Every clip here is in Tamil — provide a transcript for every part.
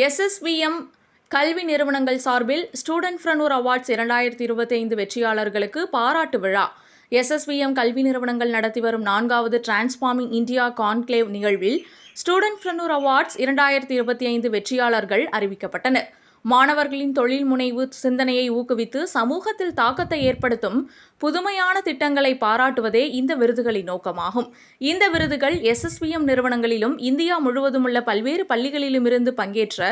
எஸ்எஸ்விஎம் கல்வி நிறுவனங்கள் சார்பில் ஸ்டூடெண்ட்ப்ரனூர் அவார்ட்ஸ் 2025 வெற்றியாளர்களுக்கு பாராட்டு விழா. எஸ்எஸ்விஎம் கல்வி நிறுவனங்கள் நடத்தி வரும் 4வது டிரான்ஸ்ஃபார்மிங் இந்தியா கான்க்ளேவ் நிகழ்வில் ஸ்டூடெண்ட்ப்ரனூர் அவார்ட்ஸ் 2025 வெற்றியாளர்கள் அறிவிக்கப்பட்டனர். மாணவர்களின் தொழில் முனைவு சிந்தனையை ஊக்குவித்து சமூகத்தில் தாக்கத்தை ஏற்படுத்தும் புதுமையான திட்டங்களை பாராட்டுவதே இந்த விருதுகளின் நோக்கமாகும். இந்த விருதுகள் எஸ்எஸ்விஎம் நிறுவனங்களிலும் இந்தியா முழுவதும் உள்ள பல்வேறு பள்ளிகளிலுமிருந்து பங்கேற்ற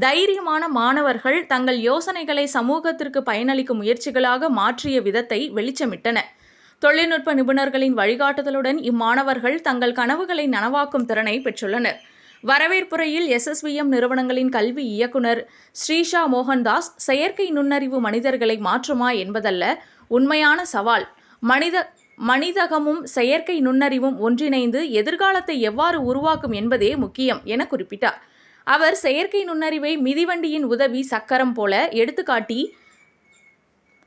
தைரியமான மாணவர்கள் தங்கள் யோசனைகளை சமூகத்திற்கு பயனளிக்கும் முயற்சிகளாக மாற்றிய விதத்தை வெளிச்சமிட்டன. தொழில்நுட்ப நிபுணர்களின் வழிகாட்டுதலுடன் இம்மாணவர்கள் தங்கள் கனவுகளை நனவாக்கும் திறனை பெற்றுள்ளனர். வரவேற்புரையில் எஸ்எஸ்விஎம் நிறுவனங்களின் கல்வி இயக்குனர் ஸ்ரீஷா மோகன்தாஸ், செயற்கை நுண்ணறிவு மனிதர்களை மாற்றுமா என்பதல்ல உண்மையான சவால், மனிதகமும் செயற்கை நுண்ணறிவும் ஒன்றிணைந்து எதிர்காலத்தை எவ்வாறு உருவாக்கும் என்பதே முக்கியம் என குறிப்பிட்டார். அவர் செயற்கை நுண்ணறிவை மிதிவண்டியின் உதவி சக்கரம் போல எடுத்துக்காட்டி,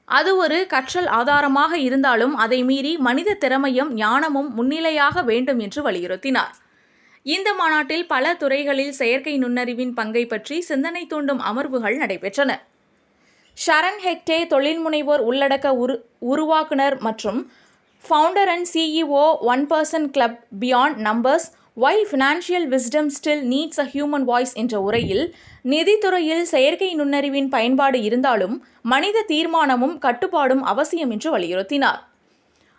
அது ஒரு கற்றல் ஆதாரமாக இருந்தாலும் அதை மீறி மனித திறமையும் ஞானமும் முன்னிலையாக வேண்டும் என்று வலியுறுத்தினார். இந்த மாநாட்டில் பல துறைகளில் செயற்கை நுண்ணறிவின் பங்கை பற்றி சிந்தனை தூண்டும் அமர்வுகள் நடைபெற்றன. ஷரன் ஹெக்டே, தொழில் முனைவோர் உள்ளடக்க உருவாக்குனர் மற்றும் founder and CEO 1% club beyond numbers, Why Financial Wisdom Still Needs a Human Voice என்ற உரையில் நிதித்துறையில் செயற்கை நுண்ணறிவின் பயன்பாடு இருந்தாலும் மனித தீர்மானமும் கட்டுப்பாடும் அவசியம் என்று வலியுறுத்தினார்.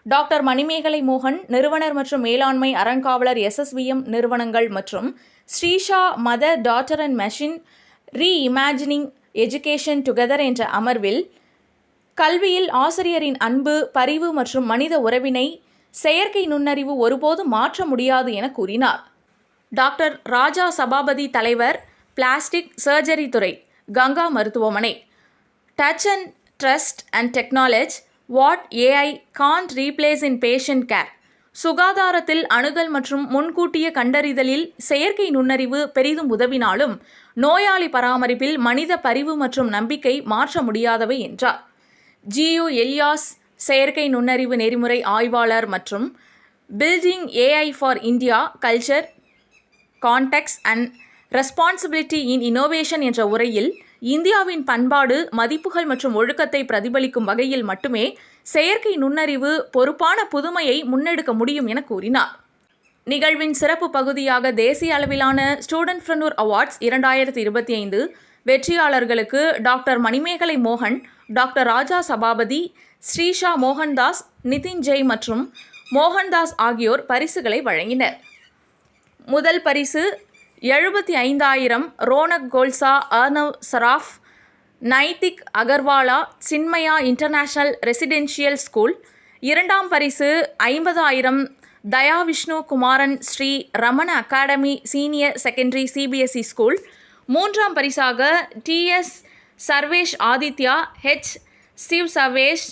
டாக்டர் மணிமேகலை மோகன், நிறுவனர் மற்றும் மேலாண்மை அறங்காவலர், எஸ்எஸ்விஎம் நிறுவனங்கள் மற்றும் Srisha mother daughter and machine ரீஇமேஜினிங் education together என்ற அமர்வில் கல்வியில் ஆசிரியரின் அன்பு, பரிவு மற்றும் மனித உறவினை செயற்கை நுண்ணறிவு ஒருபோதும் மாற்ற முடியாது என கூறினார். டாக்டர் ராஜா சபாபதி, தலைவர், பிளாஸ்டிக் சர்ஜரி துறை, கங்கா மருத்துவமனை. Touch and trust and technology, what AI can't replace in patient care. சுகாதாரத்தில் அணுகல் மற்றும் முன்கூட்டிய கண்டறிதலில் செயற்கை நுண்ணறிவு பெரிதும் உதவினாலும் நோயாளி பராமரிப்பில் மனித பரிவு மற்றும் நம்பிக்கை மாற்ற முடியாதவை என்றார். GU எலியாஸ், செயற்கை நுண்ணறிவு நெறிமுறை ஆய்வாளர் மற்றும் building AI for India culture, context and responsibility in innovation என்ற உரையில் இந்தியாவின் பண்பாடு, மதிப்புகள் மற்றும் ஒழுக்கத்தை பிரதிபலிக்கும் வகையில் மட்டுமே செயற்கை நுண்ணறிவு பொறுப்பான புதுமையை முன்னெடுக்க முடியும் என கூறினார். நிகழ்வின் சிறப்பு பகுதியாக தேசிய அளவிலான ஸ்டூடெண்ட்ப்ரனூர் அவார்ட்ஸ் 2025 வெற்றியாளர்களுக்கு டாக்டர் மணிமேகலை மோகன், டாக்டர் ராஜா சபாபதி, ஸ்ரீஷா மோகன்தாஸ், நிதின் ஜெய் மற்றும் மோகன்தாஸ் ஆகியோர் பரிசுகளை வழங்கினர். முதல் பரிசு 75,000 Ronak Golcha, Arnav Saraf, Naitik Agarwala, Chinmaya international residential school. இரண்டாம் பரிசு 50,000 Dayavishnu Kumaran Sri Ramana academy senior secondary CBSE school. மூன்றாம் பரிசாக TS Sarvesh Aditya, H Shiv Sarvesh,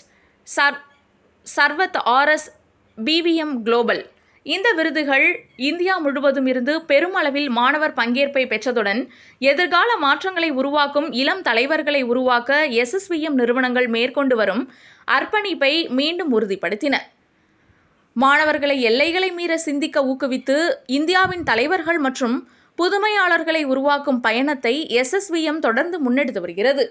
Sarvat RS BVM global. இந்த விருதுகள் இந்தியா முழுவதும் இருந்து பெருமளவில் மாணவர் பங்கேற்பை பெற்றதுடன் எதிர்கால மாற்றங்களை உருவாக்கும் இளம் தலைவர்களை உருவாக்க எஸ்எஸ்விஎம் நிறுவனங்கள் மேற்கொண்டு வரும் அர்ப்பணிப்பை மீண்டும் உறுதிப்படுத்தின. மாணவர்களை எல்லைகளை மீற சிந்திக்க ஊக்குவித்து இந்தியாவின் தலைவர்கள் மற்றும் புதுமையாளர்களை உருவாக்கும் பயணத்தை எஸ்எஸ்விஎம் தொடர்ந்து முன்னெடுத்து வருகிறது.